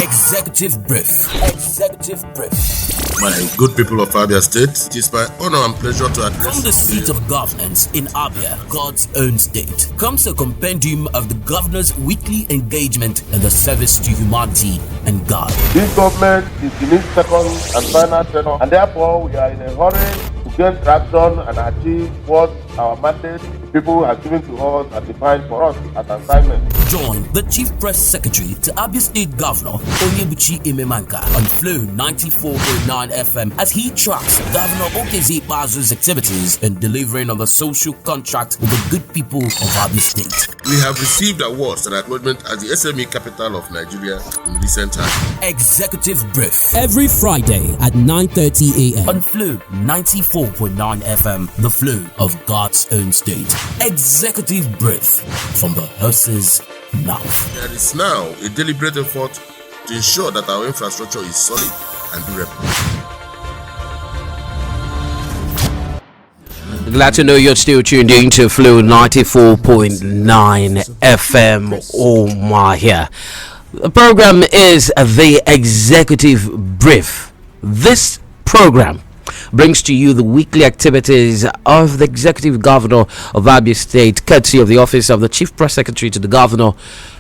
Executive Brief. Executive Brief. My good people of Abia State, it is my honor and pleasure to address From the seat of governance in Abia, God's own state, comes a compendium of the governor's weekly engagement in the service to humanity and God. This government is in its second and final tenure, and therefore we are in a hurry to gain traction and achieve what our mandate the people have given to us and defined for us as assignment. Join the Chief Press Secretary to Abia State Governor Onyebuchi Imemanka on Flow 94.9 FM as he tracks Governor Ikpeazu's activities in delivering on the social contract with the good people of Abia State. We have received awards and acknowledgement as the SME capital of Nigeria in recent times. Executive Brief. Every Friday at 9:30 a.m. on Flow 94.9 FM, the flow of God's own state. Executive Brief from the horse's mouth. There is now a deliberate effort to ensure that our infrastructure is solid and durable. Glad to know you're still tuned in to Flow 94.9 FM. Oh my, here. The program is the Executive Brief. This program brings to you the weekly activities of the Executive Governor of Abia State, courtesy of the Office of the Chief Press Secretary to the Governor,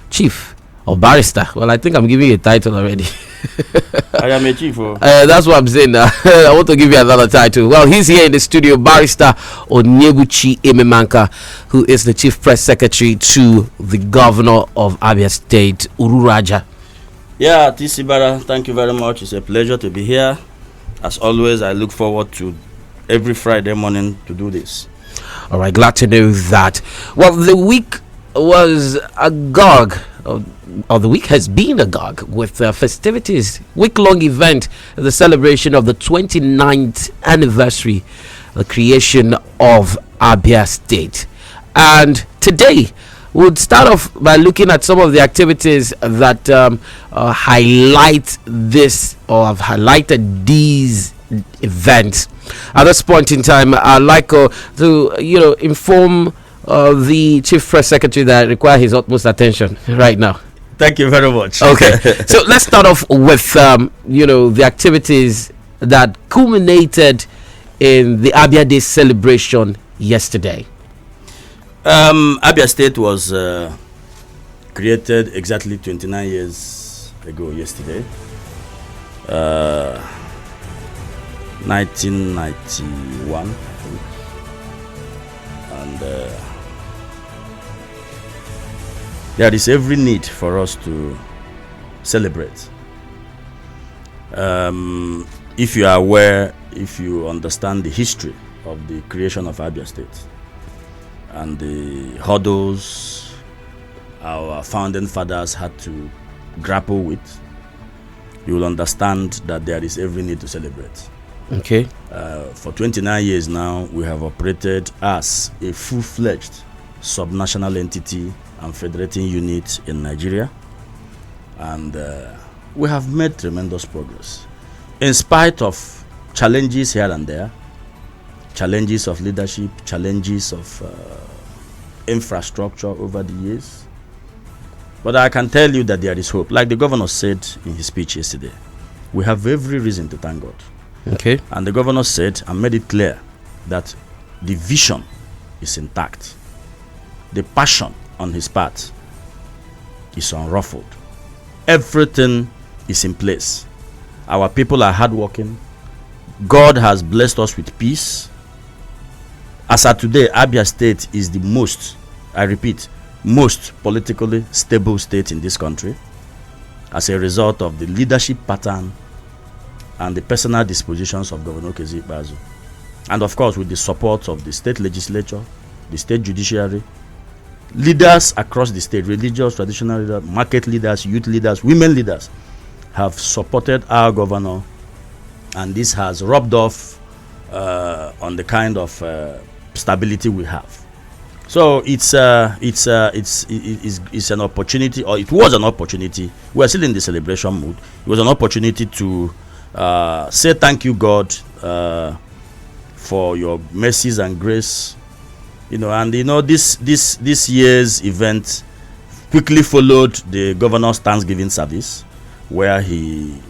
Chief or Barrister. Well, I think I'm giving you a title already. I am a chief. That's what I'm saying. I want to give you another title. Well, he's here in the studio, Barrister Onyebuchi Imemanka, who is the Chief Press Secretary to the Governor of Abia State, Ururaja. Yeah, TC Bara, thank you very much. It's a pleasure to be here. As always, I look forward to every Friday morning to do this. All right, glad to know that. Well, the week was agog, or the week has been agog with festivities, week-long event, the celebration of the 29th anniversary, the creation of Abia State. And today, we'll start off by looking at some of the activities that highlight this or have highlighted these events. At this point in time, I'd like to inform the Chief Press Secretary that I require his utmost attention right now. Thank you very much. Okay, so let's start off with the activities that culminated in the Abia Day celebration yesterday. Abia State was created exactly 29 years ago yesterday, 1991, and there is every need for us to celebrate. If you are aware, if you understand the history of the creation of Abia State and the hurdles our founding fathers had to grapple with, you will understand that there is every need to celebrate. Okay. For 29 years now, we have operated as a full-fledged subnational entity and federating unit in Nigeria, and we have made tremendous progress in spite of challenges here and there, challenges of leadership, challenges of infrastructure over the years. But I can tell you that there is hope. Like the governor said in his speech yesterday, we have every reason to thank God. Okay. And the governor said and made it clear that the vision is intact. The passion on his part is unruffled. Everything is in place. Our people are hardworking. God has blessed us with peace. As of today, Abia State is the most, I repeat, most politically stable state in this country as a result of the leadership pattern and the personal dispositions of Governor Ikpeazu. And of course, with the support of the state legislature, the state judiciary, leaders across the state, religious, traditional leaders, market leaders, youth leaders, women leaders, have supported our governor, and this has rubbed off on the kind of stability we have. So it's an opportunity, or it was an opportunity. We are still in the celebration mood. It was an opportunity to say thank you, God, for your mercies and grace. This year's event quickly followed the governor's Thanksgiving service, where he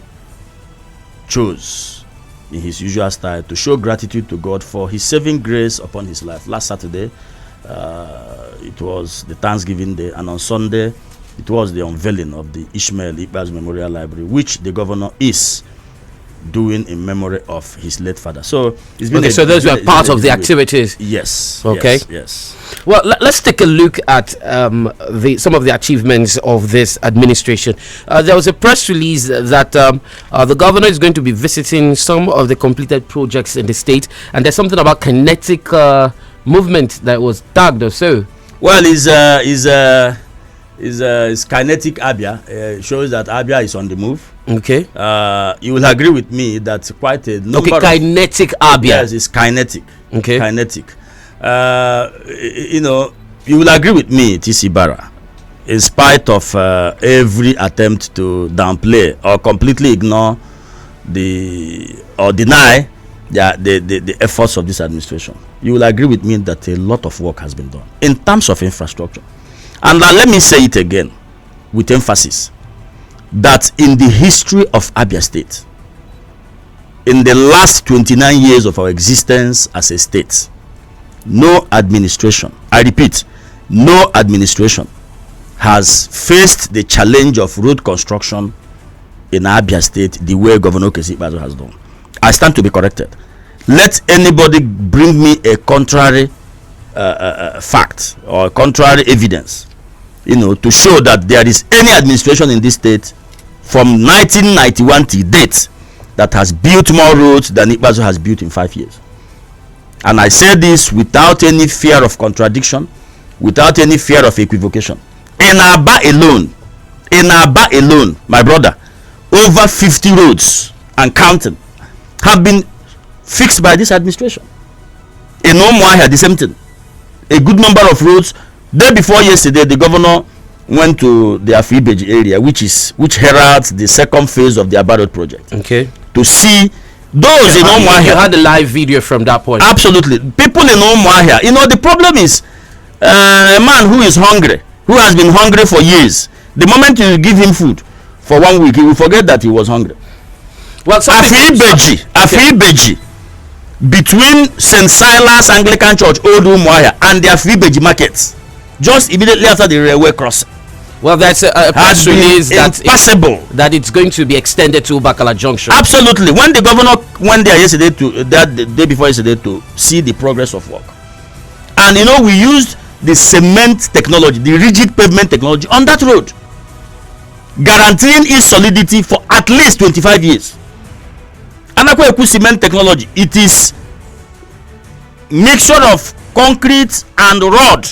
chose, in his usual style, to show gratitude to God for his saving grace upon his life. Last Saturday, it was the Thanksgiving Day, and on Sunday, it was the unveiling of the Ikpeazu Memorial Library, which the governor is doing in memory of his late father. So it's been so those were part of the activities. Yes. Okay. Yes. Well, let's take a look at some of the achievements of this administration. There was a press release that the governor is going to be visiting some of the completed projects in the state, and there's something about kinetic movement that was tagged or so. Well, is kinetic Abia shows that Abia is on the move. Okay. You will agree with me that quite a number. Okay, kinetic Abia. Yes, it's kinetic. Okay. Kinetic. You will agree with me, TC Barra, in spite of every attempt to downplay or completely ignore or deny the efforts of this administration. You will agree with me that a lot of work has been done in terms of infrastructure. And let me say it again with emphasis, that in the history of Abia State, in the last 29 years of our existence as a state, no administration, I repeat, no administration has faced the challenge of road construction in Abia State the way Governor Ikpeazu has done. I stand to be corrected. Let anybody bring me a contrary fact or contrary evidence, to show that there is any administration in this state from 1991 to date that has built more roads than Ikpeazu has built in 5 years. And I say this without any fear of contradiction, without any fear of equivocation. In Aba alone, my brother, over 50 roads and counting have been fixed by this administration. In Umuahia, the same thing. A good number of roads. Day before yesterday, the governor went to the Ikpeazu area, which heralds the second phase of the Abaddon Road project. Okay. To see those in Umuahia. You had a live video from that point. Absolutely. People in Umuahia. The problem is a man who is hungry, who has been hungry for years. The moment you give him food for 1 week, he will forget that he was hungry. Well, Ikpeazu, between St. Silas Anglican Church, Old Umuahia, and the Ikpeazu markets, just immediately after the railway crossing. Well, that's a press release that it's going to be extended to Bakala Junction. Absolutely. When the governor went there yesterday, the day before yesterday, to see the progress of work, and we used the cement technology, the rigid pavement technology on that road, guaranteeing its solidity for at least 25 years. Anakweku cement technology, it is mixture of concrete and rod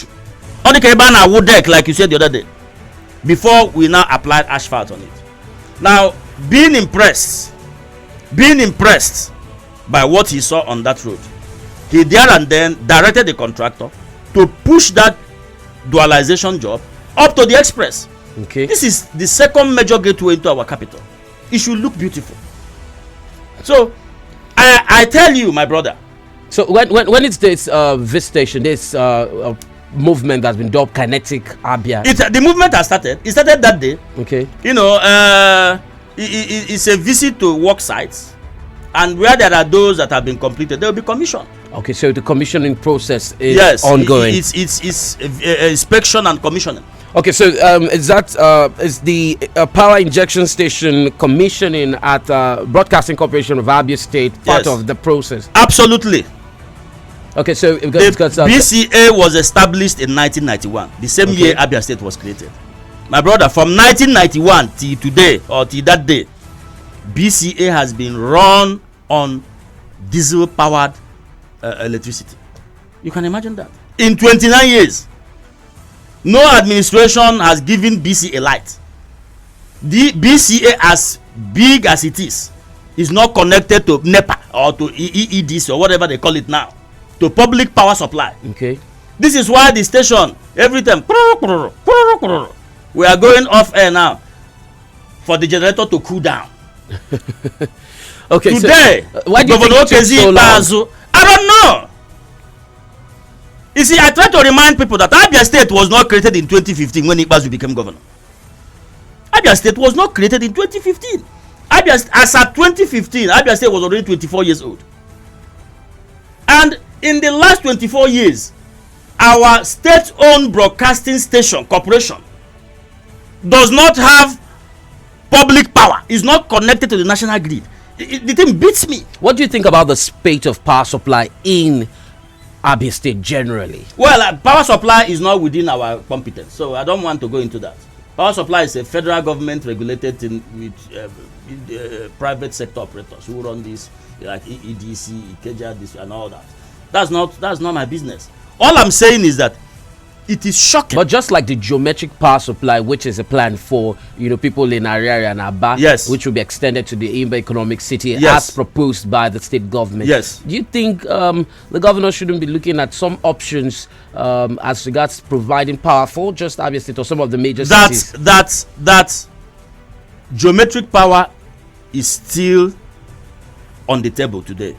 on the Kebana wood deck, like you said the other day, before we now applied asphalt on it. Now, being impressed by what he saw on that road, he there and then directed the contractor to push that dualization job up to the express. Okay. This is the second major gateway into our capital. It should look beautiful. So, I tell you, my brother. So when it's this visitation, this movement that's been dubbed kinetic Abia. The movement has started. It started that day. Okay. It's a visit to work sites, and where there are those that have been completed, they will be commissioned. Okay, so the commissioning process is ongoing. It's inspection and commissioning. Okay, so is the power injection station commissioning at Broadcasting Corporation of Abia'S State part of the process? Absolutely. Okay, so the BCA was established in 1991, the same year Abia'S State was created. My brother, from 1991 till today, or till that day, BCA has been run on diesel-powered electricity. You can imagine that. In 29 years, no administration has given BCA light. The BCA, as big as it is not connected to NEPA or to EEDs or whatever they call it now, to public power supply. Okay. This is why the station, every time, we are going off air now for the generator to cool down. Okay. Today, why do you Governor think it took so long? Ikpeazu, I don't know. You see, I try to remind people that Abia State was not created in 2015 when Ikpeazu became governor. Abia State was not created in 2015. As at 2015, Abia State was already 24 years old. And in the last 24 years, our state-owned broadcasting station corporation does not have public power. Is not connected to the national grid. The thing beats me. What do you think about the spate of power supply in Abia State generally? Well, power supply is not within our competence, so I don't want to go into that. Power supply is a federal government regulated with private sector operators who run this, like EDC, Ikpeazu, this and all that. That's not my business. All I'm saying is that it is shocking. But just like the geometric power supply, which is a plan for people in Ariari and Aba, yes, which will be extended to the Imba Economic City, yes, as proposed by the state government. Yes. Do you think the governor shouldn't be looking at some options as regards providing power for just Abia State or some of the major cities? That geometric power is still on the table today.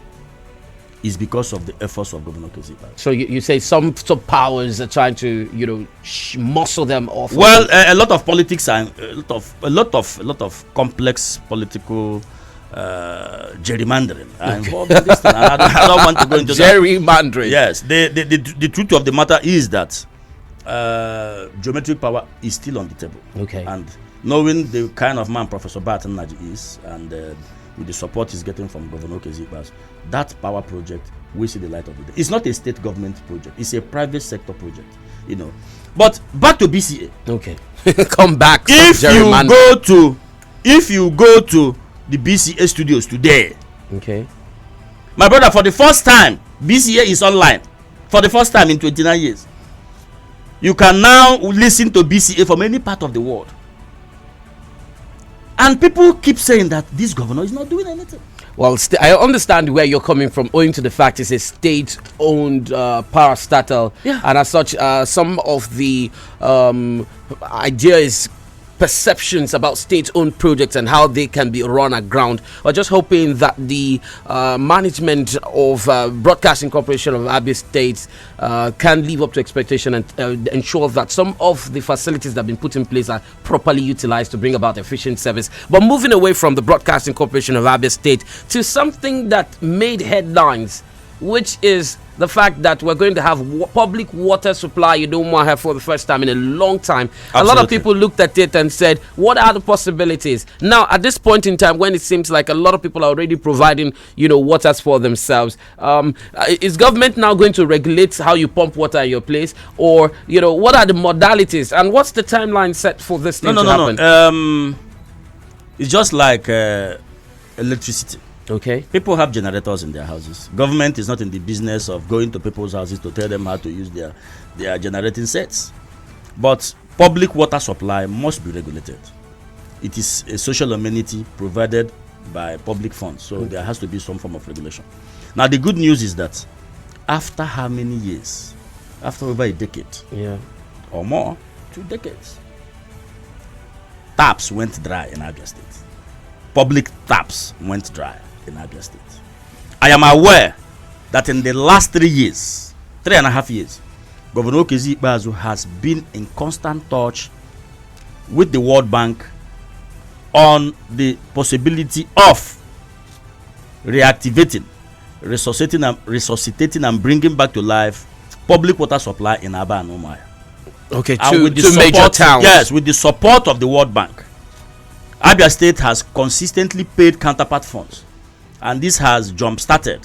Is because of the efforts of Governor Ikpeazu. So you say some powers are trying to muscle them off. Well, a lot of politics and a lot of complex political gerrymandering are involved in this thing. I don't want to go into gerrymandering. Yes, the truth of the matter is that geometric power is still on the table. Okay. And knowing the kind of man Professor Barton Naji is, and with the support he's getting from Governor Ikpeazu, that power project will see the light of the day. It's not a state government project; it's a private sector project, But back to BCA. Okay, come back. If you go to the BCA studios today, okay, my brother, for the first time, BCA is online. For the first time in 29 years, you can now listen to BCA from any part of the world. And people keep saying that this governor is not doing anything. Well, I understand where you're coming from, owing to the fact it's a state-owned parastatal, and as such, some of the ideas, perceptions about state-owned projects and how they can be run aground. We're just hoping that the management of Broadcasting Corporation of Abia State can live up to expectation and ensure that some of the facilities that have been put in place are properly utilized to bring about efficient service. But moving away from the Broadcasting Corporation of Abia State to something that made headlines, which is the fact that we're going to have public water supply you don't want to have for the first time in a long time. Absolutely. A lot of people looked at it and said, what are the possibilities? Now, at this point in time, when it seems like a lot of people are already providing, waters for themselves, is government now going to regulate how you pump water in your place? Or, what are the modalities? And what's the timeline set for this thing to happen? No. It's just like electricity. Okay. People have generators in their houses. Government is not in the business of going to people's houses to tell them how to use their generating sets. But public water supply must be regulated. It is a social amenity provided by public funds, so there has to be some form of regulation. Now, the good news is that after how many years? After over a decade, or more, 2 decades, taps went dry in Abia State. Public taps went dry in Abia State. I am aware that in the last 3 years, 3.5 years, Governor Ikpeazu has been in constant touch with the World Bank on the possibility of reactivating, resuscitating and bringing back to life public water supply in Aba and Umuahia. Okay, and two major towns. Yes, with the support of the World Bank. Abia State has consistently paid counterpart funds, and this jump-started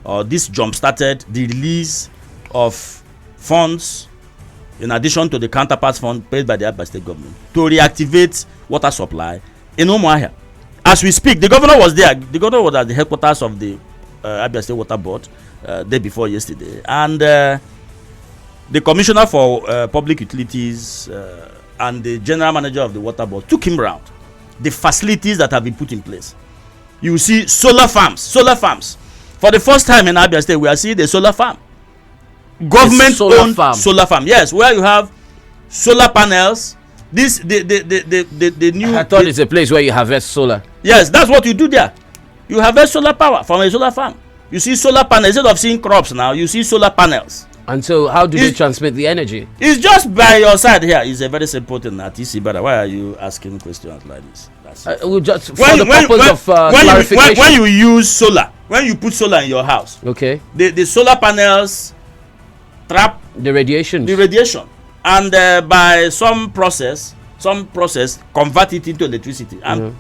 the release of funds in addition to the counterpart fund paid by the Abia State government to reactivate water supply in Umuahia. As we speak, the governor was there. The governor was at the headquarters of the Abia State Water Board day before yesterday, and the commissioner for public utilities and the general manager of the water board took him round the facilities that have been put in place. You see solar farms. For the first time in Abia State, we are seeing the solar farm. Government-owned solar farm. Yes, where you have solar panels. The new. I thought it's a place where you harvest solar. Yes, that's what you do there. You harvest solar power from a solar farm. You see solar panels. Instead of seeing crops now, you see solar panels And so, how do they transmit the energy? It's just by your side here. It's a very simple thing. But why are you asking questions like this? We'll just for the purpose of clarification. When you use solar, when you put solar in your house, okay, the solar panels trap the radiation, and by some process convert it into electricity and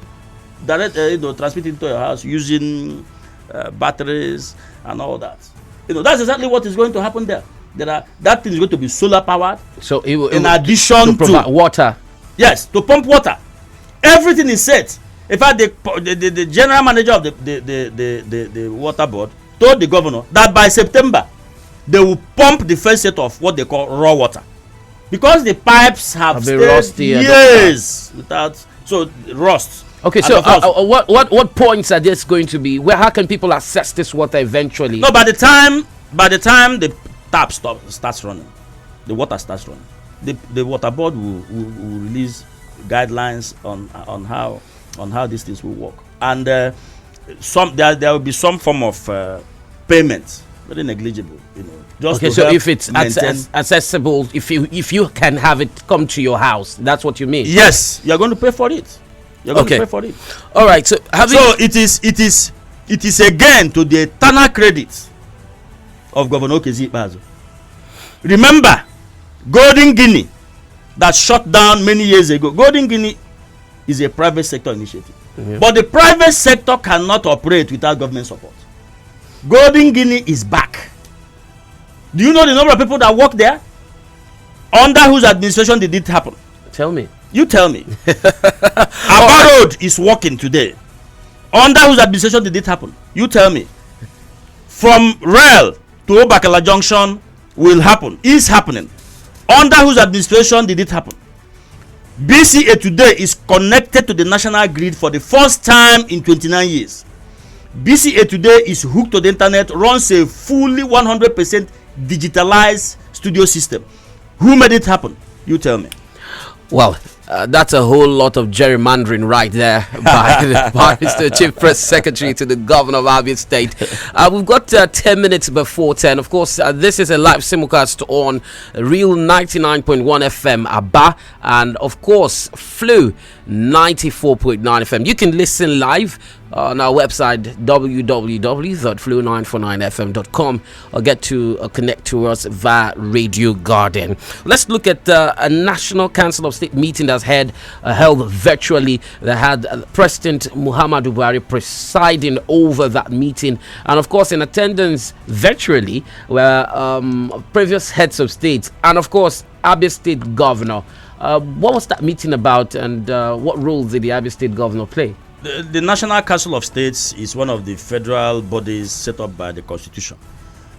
transmit it into your house using batteries and all that. That's exactly what is going to happen there. That thing is going to be solar powered. So in addition to provide water. Yes, to pump water. Everything is set. In fact, the general manager of the water board told the governor that by September they will pump the first set of what they call raw water, because the pipes have been stayed rusty years without rust. Okay, so what points are this going to be? How can people access this water eventually? No, by the time the tap starts running, the water starts running, the water board will release guidelines on how these things will work, and there will be some form of payment, very negligible, just okay, so if it's accessible, if you can have it come to your house, that's what you mean? Yes, you're going to pay for it. You're going to pay for it. All right. So it is again to the eternal credit of Governor Ikpeazu. Remember, Golden Guinea that shut down many years ago. Golden Guinea is a private sector initiative, but the private sector cannot operate without government support. Golden Guinea is back. Do you know the number of people that work there? Under whose administration did it happen? Tell me. You tell me. Abaddon Road is working today. Under whose administration did it happen? You tell me. From rail to Obakala Junction will happen. Is happening. Under whose administration did it happen? BCA today is connected to the national grid for the first time in 29 years. BCA today is hooked to the internet, runs a fully 100% digitalized studio system. Who made it happen? You tell me. Well, that's a whole lot of gerrymandering right there by the Chief Press Secretary to the Governor of Abia State. We've got 10 minutes before 10. Of course, this is a live simulcast on Real 99.1 FM Aba, and of course, Flu 94.9 FM. You can listen live on our website www.flu949fm.com or get to connect to us via Radio Garden. Let's look at a National Council of State meeting that's held virtually. That had President Muhammadu Buhari presiding over that meeting, and of course in attendance virtually were previous heads of state and of course Abia State Governor. What was that meeting about, and what role did the Abia State Governor play? The National Council of States is one of the federal bodies set up by the Constitution.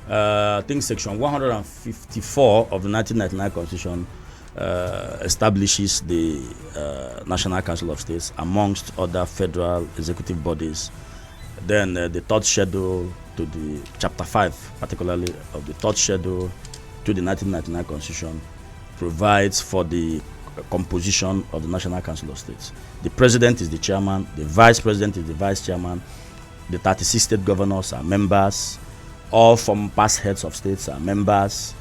I think Section 154 of the 1999 Constitution establishes the National Council of States amongst other federal executive bodies. Then the third schedule to the Chapter 5, particularly of the third schedule to the 1999 Constitution, provides for the composition of the National Council of States. The president is the chairman, the vice president is the vice chairman, the 36 state governors are members, all from past heads of states are members,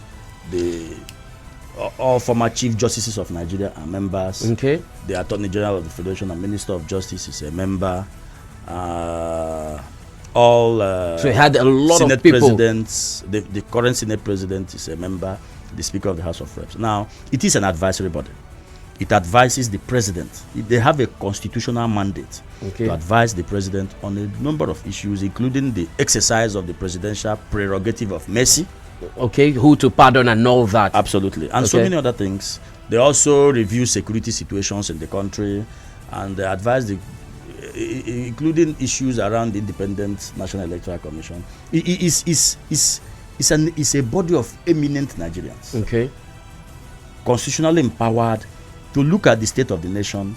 all former chief justices of Nigeria are members. Okay. The Attorney General of the Federation and Minister of Justice is a member. So he had a lot Senate of people. Presidents, the current Senate President is a member, the Speaker of the House of Reps. Now, it is an advisory body. It advises the president. They have a constitutional mandate to advise the president on a number of issues, including the exercise of the presidential prerogative of mercy. Okay, who to pardon and all that. Absolutely. And so many other things. They also review security situations in the country, and they advise including issues around the independent National Electoral Commission. It's a body of eminent Nigerians. Okay. Constitutionally empowered to look at the state of the nation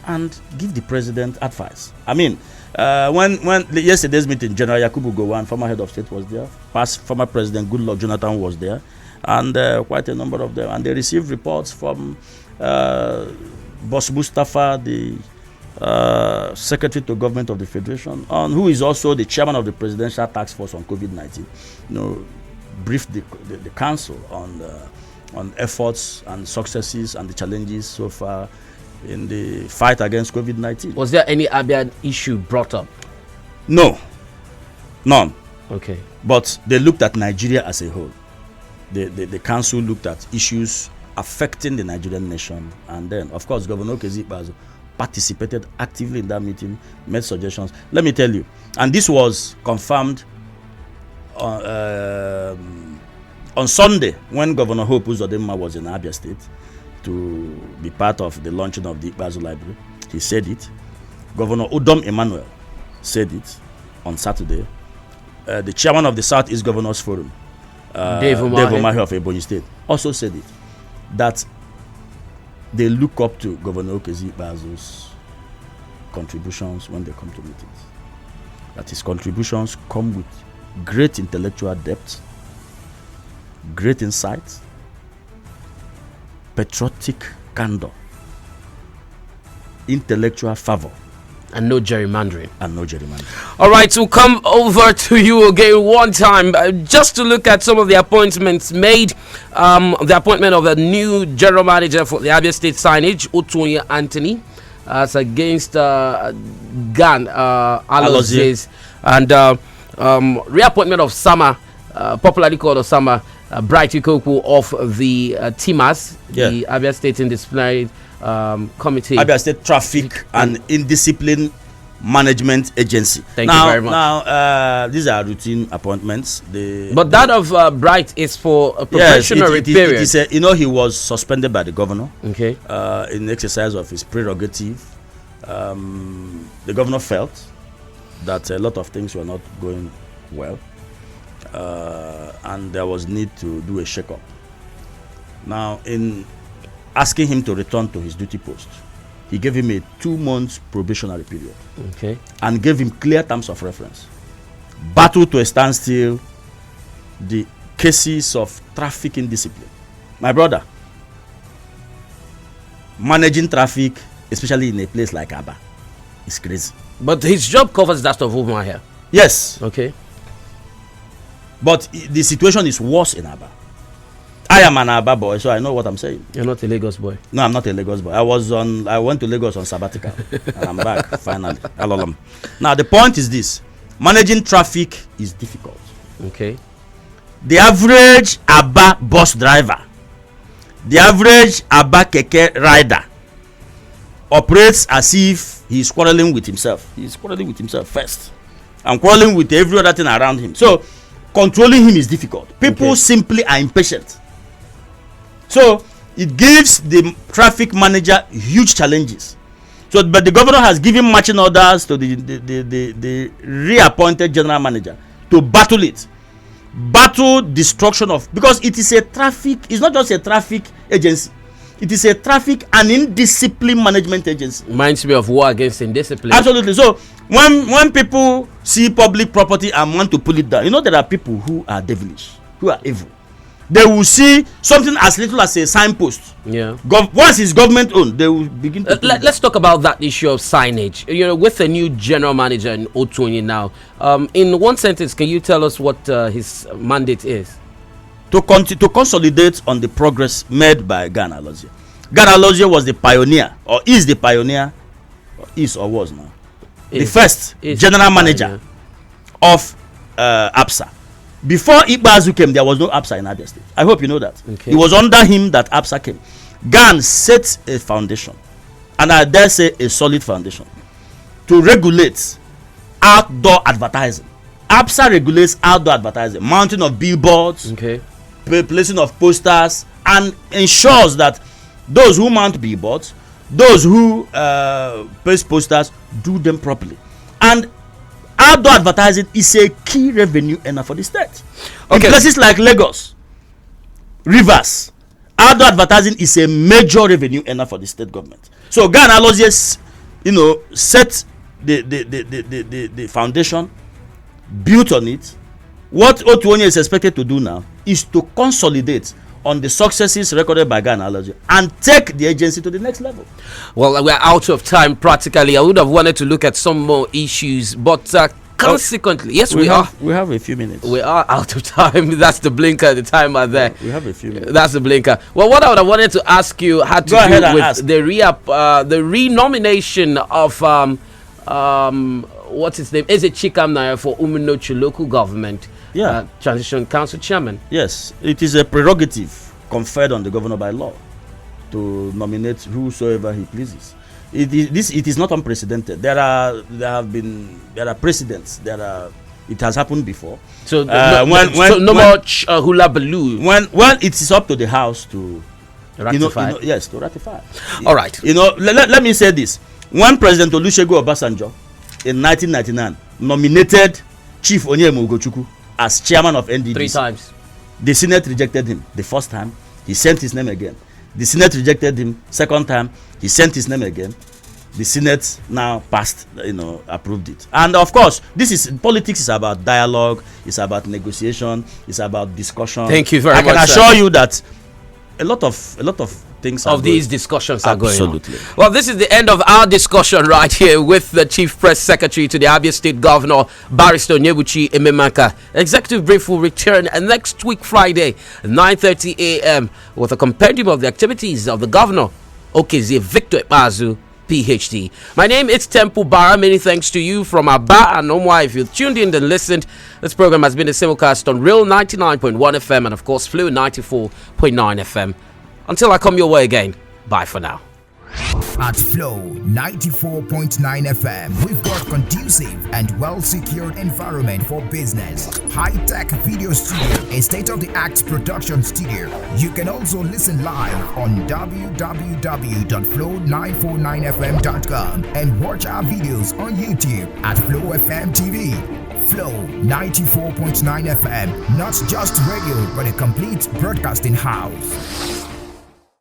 and give the president advice. I mean, when yesterday's meeting, General Yakubu Gowon, former head of state, was there. Past former President Goodluck Jonathan was there, and quite a number of them. And they received reports from Boss Mustafa, the Secretary to Government of the Federation, who is also the chairman of the Presidential Task Force on COVID-19. briefed the council on efforts and successes and the challenges so far in the fight against COVID-19. Was there any Abia issue brought up? No, none. Okay. But they looked at Nigeria as a whole. The council looked at issues affecting the Nigerian nation, and then, of course, Governor Ikpeazu participated actively in that meeting, made suggestions. Let me tell you, and this was confirmed on Sunday when Governor Hope Uzodinma was in Abia State to be part of the launching of the Ikpeazu Library. He said it. Governor Udom Emmanuel said it on Saturday. The chairman of the Southeast Governors Forum, Dave Umahi of Ebonyi State, also said it, that they look up to Governor Ikpeazu's contributions when they come to meetings. That his contributions come with great intellectual depth, great insight, patriotic candor, intellectual fervor, and no gerrymandering. All right, we'll come over to you again one time just to look at some of the appointments made. The appointment of the new general manager for the Abia State Signage, Otunye Anthony, as against Gan Alozie, and reappointment of Sama, popularly called Osama Bright Ikoku, of the TIMAS, the Abia State Indisciplinary Committee, Abia State Traffic and Indiscipline Management Agency. Thank you very much. Now, these are routine appointments. But that of Bright is for a probationary period. It is he was suspended by the governor. Okay. In exercise of his prerogative. The governor felt that a lot of things were not going well, and there was need to do a shake-up. Now, in asking him to return to his duty post, he gave him a 2-month probationary period. Okay. And gave him clear terms of reference. Battle to a standstill the cases of traffic indiscipline. My brother, managing traffic, especially in a place like Aba, is crazy. But his job covers that of Umar here. Yes. Okay. But the situation is worse in Aba. I am an Aba boy, so I know what I'm saying. You're not a Lagos boy. No, I'm not a Lagos boy. I went to Lagos on sabbatical, and I'm back finally. Now the point is this: managing traffic is difficult. Okay. The average Aba bus driver, the average Aba keke rider, operates as if he's quarreling with himself. He's quarreling with himself first, and quarreling with every other thing around him. So controlling him is difficult. People simply are impatient. So it gives the traffic manager huge challenges. So, but the governor has given marching orders to the reappointed general manager to battle it, battle destruction of, because it is a traffic. It's not just a traffic agency. It is a traffic and indiscipline management agency. Reminds me of war against indiscipline. Absolutely. So when people see public property and want to pull it down, there are people who are devilish, who are evil. They will see something as little as a signpost. Yeah. Once it's government owned, they will begin to let's talk about that issue of signage. With the new general manager in Otunye now, in one sentence, can you tell us what his mandate is? To consolidate on the progress made by Gan Alozie. Gan Alozie was the pioneer, or is the pioneer, or was now, the first general manager of ABSA. Before Ikpeazu came, there was no ABSA in Abia State. I hope you know that. Okay. It was under him that ABSA came. Gan set a foundation, and I dare say a solid foundation, to regulate outdoor advertising. ABSA regulates outdoor advertising, mounting of billboards, placing of posters, and ensures that those who mount billboards, those who place posters, do them properly. And outdoor advertising is a key revenue earner for the state. In places like Lagos, Rivers, outdoor advertising is a major revenue earner for the state government. So Gan Alozie, set the foundation, built on it. What Otunye is expected to do now is to consolidate on the successes recorded by Gan Alozie and take the agency to the next level. Well, we're out of time practically. I would have wanted to look at some more issues, but Consequently, yes, we are. We have a few minutes. We are out of time. That's the blinker, the timer there. We have a few minutes. That's the blinker. Well, what I would have wanted to ask you had to do with the renomination of what's his name? Is it Chikam Nair for Umunochi local government? Transition council chairman. Yes, it is a prerogative conferred on the governor by law to nominate whosoever he pleases. It is not unprecedented. There are precedents. It has happened before. So no much hula baloo. When it is up to the House to ratify. To ratify. All right. Let me say this. When President Olusegun Obasanjo in 1999 nominated Chief Onyema Ugochukwu as chairman of NDDC 3 times, the Senate rejected him the first time. He sent his name again. The Senate rejected him second time. He sent his name again. The Senate now passed, approved it. And of course, politics is about dialogue. It's about negotiation. It's about discussion. Thank you very much. I can assure you that a lot of things of these discussions are going on. Absolutely. Well, this is the end of our discussion right here with the Chief Press Secretary to the Abia State Governor, Barrister Onyebuchi Ememanka. Executive brief will return next week, Friday, 9:30 a.m. with a compendium of the activities of the Governor, Okezie Victor Ikpeazu, PhD. My name is Temple Barra. Many thanks to you from Aba and Omwa. If you've tuned in and listened, this program has been a simulcast on Real 99.1 FM and, of course, Flu 94.9 FM. Until I come your way again, bye for now. At Flow 94.9 FM, we've got conducive and well-secured environment for business. High-tech video studio, a state-of-the-art production studio. You can also listen live on www.flow949fm.com and watch our videos on YouTube at Flow FM TV. Flow 94.9 FM, not just radio, but a complete broadcasting house.